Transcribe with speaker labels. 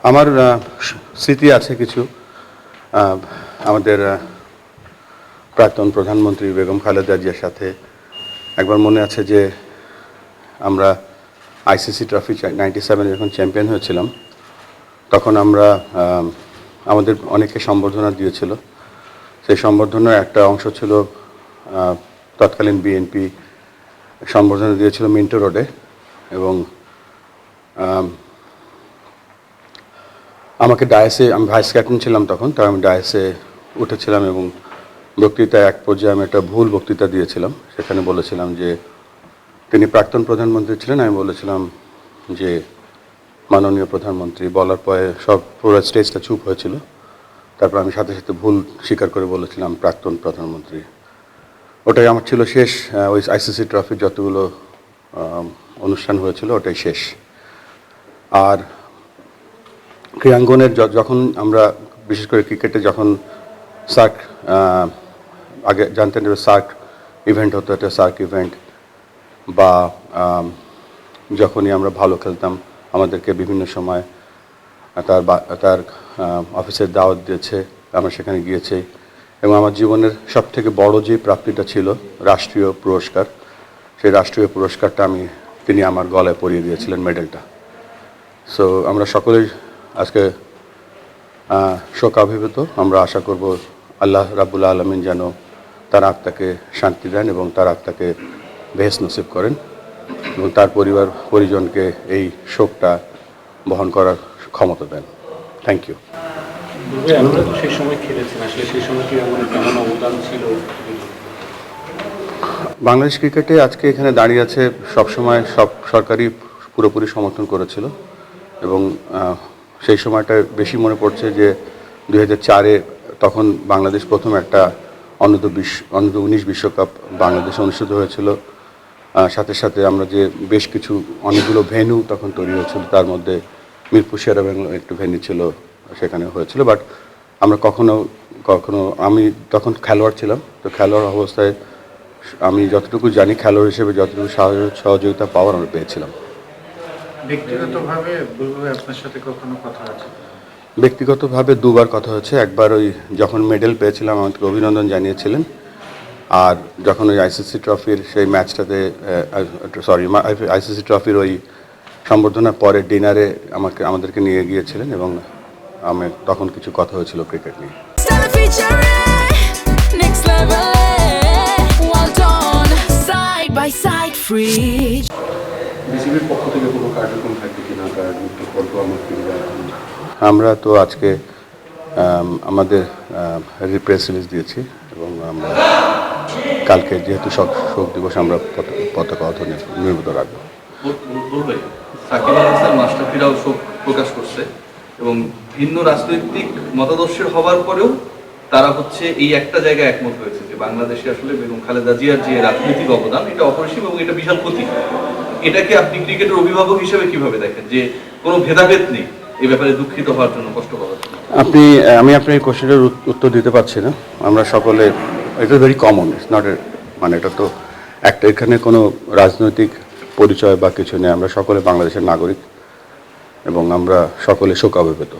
Speaker 1: আমার স্মৃতি আছে কিছু। আমাদের প্রাক্তন প্রধানমন্ত্রী বেগম খালেদা জিয়ার সাথে একবার মনে আছে যে আমরা আইসিসি ট্রফি 97 যখন চ্যাম্পিয়ন হয়েছিলাম, তখন আমরা আমাদের অনেকে সম্বর্ধনা দিয়েছিল। সেই সম্বর্ধনার একটা অংশ ছিল তৎকালীন বিএনপি সম্বর্ধনা দিয়েছিল মিন্টো রোডে, এবং আমাকে ডায়াসে, আমি ভাইস ক্যাপ্টেন ছিলাম তখন, তাই আমি ডায়াসে উঠেছিলাম এবং বক্তৃতায় এক পর্যায়ে আমি একটা ভুল বক্তৃতা দিয়েছিলাম। সেখানে বলেছিলাম যে তিনি প্রাক্তন প্রধানমন্ত্রী ছিলেন। আমি বলেছিলাম যে মাননীয় প্রধানমন্ত্রী, বলার পরে সব পুরো স্টেজটা চুপ হয়েছিল। তারপর আমি সাথে সাথে ভুল স্বীকার করে বলেছিলাম প্রাক্তন প্রধানমন্ত্রী। ওটাই আমার ছিল শেষ। ওই আইসিসি ট্রফির যতগুলো অনুষ্ঠান হয়েছিল ওটাই শেষ। আর ক্রীড়াঙ্গনের যখন আমরা, বিশেষ করে ক্রিকেটে যখন সার্ক, আগে জানতেন যে সার্ক ইভেন্ট হতো, একটা সার্ক ইভেন্ট, বা যখনই আমরা ভালো খেলতাম আমাদেরকে বিভিন্ন সময় তার অফিসের দাওয়াত দিয়েছে, আমরা সেখানে গিয়েছি। এবং আমার জীবনের সবথেকে বড় যে প্রাপ্তিটা ছিল রাষ্ট্রীয় পুরস্কার, সেই রাষ্ট্রীয় পুরস্কারটা তিনি আমার গলায় পরিয়ে দিয়েছিলেন, মেডেলটা। সো আমরা সকলেই আজকে শোকাভিভূত। আমরা আশা করব আল্লাহ রাব্বুল আলামিন যেন তার আত্মাকে শান্তি দেন এবং তার আত্মাকে বেহেশত নসিব করেন এবং তার পরিজনকে এই শোকটা বহন করার ক্ষমতা দেন। Thank you.
Speaker 2: সেই সময় খেলেছেন, আসলে সেই সময় কি আমাদের কেমন অবদান ছিল?
Speaker 1: বাংলাদেশ ক্রিকেটে আজকে এখানে দাঁড়িয়ে আছে, সবসময় সব সরকারই পুরোপুরি সমর্থন করেছিল, এবং সেই সময়টা বেশি মনে পড়ছে যে 2004-এ তখন বাংলাদেশ প্রথম একটা অনূর্ধ্ব-19 বিশ্বকাপ বাংলাদেশে অনুষ্ঠিত হয়েছিল। সাথে সাথে আমরা যে বেশ কিছু অনেকগুলো ভেন্যু তখন তৈরি হয়েছিল, তার মধ্যে মিরপুর শেরা একটু ভেন্যু ছিল, সেখানে হয়েছিল। বাট আমরা কখনো আমি তখন খেলোয়াড় ছিলাম, তো খেলোয়াড় অবস্থায় আমি যতটুকু জানি, খেলোয়াড় হিসেবে যতটুকু সহযোগিতা পাওয়ার আমরা পেয়েছিলাম।
Speaker 3: ব্যক্তিগতভাবে আপনার সাথে কখনো কথা আছে?
Speaker 1: ব্যক্তিগতভাবে দুবার কথা হয়েছে। একবার ওই যখন মেডেল পেয়েছিলাম আমাকে অভিনন্দন জানিয়েছিলেন, আর যখন ওই আইসিসি ট্রফির সেই ম্যাচটাতে, আইসিসি ট্রফির ওই সম্বর্ধনার পরে ডিনারে আমাদেরকে নিয়ে গিয়েছিলেন, এবং আমি তখন কিছু কথা হয়েছিল ক্রিকেট নিয়ে। আমরা তো আজকে আমাদের প্রেস রিলিজ দিয়েছি, এবং আমরা কালকে যেহেতু শোক দিবস, আমরা পতাকা নির্মিত রাখবো।
Speaker 4: সাকিব আল হাসান মাশরাফিরাও শোক প্রকাশ করছে, এবং ভিন্ন রাজনৈতিক মতাদর্শের হওয়ার পরেও তারা এই একটা জায়গায় একমত হয়েছে যে বাংলাদেশে আসলে বেগম খালেদা জিয়ার যে রাজনৈতিক অবদান, এটা অপরিসীম এবং এটা বিশাল ক্ষতি। এটাকে আপনি ক্রিকেটের অভিভাবক হিসেবে কিভাবে দেখেন, যে কোনো ভেদাভেদ নেই এই ব্যাপারে দুঃখিত হওয়ার জন্য, কষ্ট পাওয়ার জন্য?
Speaker 1: আমি আপনার এই কোশ্চেনের উত্তর দিতে পারছি না। আমরা সকলে, এটা ভেরি কমন, ইটস নট মানে এটা তো একটা, এখানে কোনো রাজনৈতিক পরিচয় বা কিছু নেই। আমরা সকলে বাংলাদেশের নাগরিক এবং আমরা সকলে শোকাভিভূত।